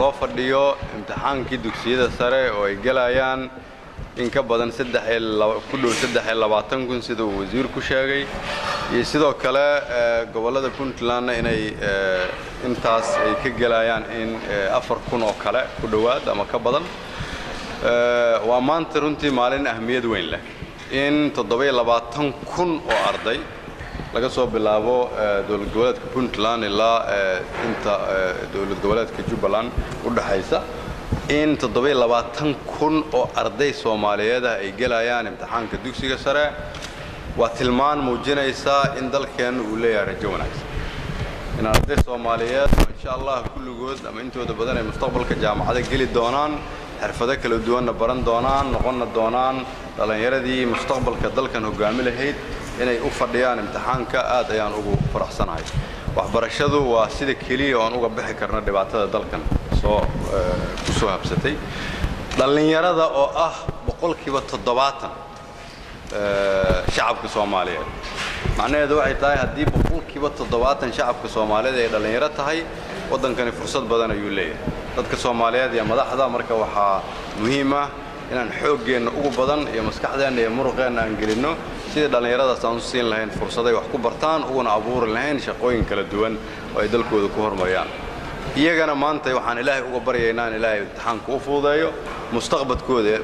loo fadhiyo imtixaankii dugsiyada sare oo ay galayaan in ka badan 3,23,000 sida uu wasiirku sheegay iyo sidoo kale gobolada Puntland inay intaas ay ka galayaan in 4,000 oo kale ku dhawaad ama ka badan waa maanta runtii maalin ahmiyad weyn leh in 27,000 oo arday laga soo bilaabo dawlad goboleedka Puntland ilaa inta dawlad goboleedka Jubbaland u dhaxaysa in 27,000 oo arday Soomaaliyeed ay galayaan imtixaanka dugsiga sare waa tilmaan muujinaysa in dalkeenu uu leeyahay rajo wanaagsan in arday Soomaaliyeed insha Allah kulligood ama intooda badan ay mustaqbalka jaamacada gali doonaan xirfado kala duwan baran doonaan noqon doonaan dhalinyaradii mustaqbalka dalkan hogaami lahayd inay u fadhiyaan imtixaanka aad ayaan ugu faraxsanahay waxbarashadu waa sida kaliya oo aan uga bixi karno dhibaatada dalkan soo ku soo habsatay dhalinyarada oo ah 70% shacabka Soomaaliyeed macnaheedu waxay tahay haddii 70% shacabka Soomaaliyeed ay dhalinyaro tahay wadankani fursad badan ayuu leeyahay dadka Soomaaliyeed iyo madaxda marka waxa muhiim ah inaan xooggeena ugu badan iyo maskaxdeena iyo muruqeena aan gelino sida dhalinyarada aan siin lahayn fursad ay wax ku bartaan uguna abuuri lahayn shaqooyin kala duwan oo ay dalkooda ku horumariyaan iyagana maanta waxaan Ilaahay uga baryaynaa in Ilaahay imtixaanka u fududeeyo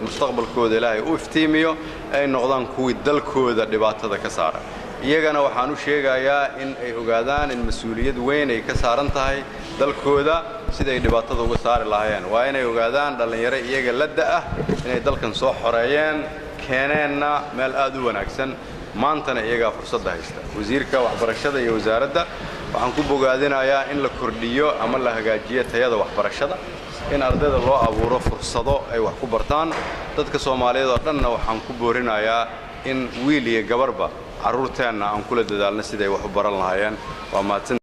mustaqbalkooda Ilaahay u iftiimiyo ay noqdaan kuwii dalkooda dhibaatada ka saara iyagana waxaan u sheegayaa in ay ogaadaan in mas'uuliyad weyn ay ka saaran tahay dalkooda sida ay dhibaatada uga saari lahaayeen waa inay ogaadaan dhalinyaro iyaga la da'ah inay dalkan soo xoreeyeen keeneenna meel aad u wanaagsan maantana iyaga fursad haysta wasiirka waxbarashada iyo wasaaradda waxaan ku bogaadinayaa in la kordhiyo ama la hagaajiyo tayada waxbarashada in ardayda loo abuuro fursado ay wax ku bartaan dadka Soomaaliyeed oo dhanna waxaan ku boorinayaa in wiil iyo gabarba caruurteena aan kula dadaalno sidii ay wax u baran lahaayeen waa maadsan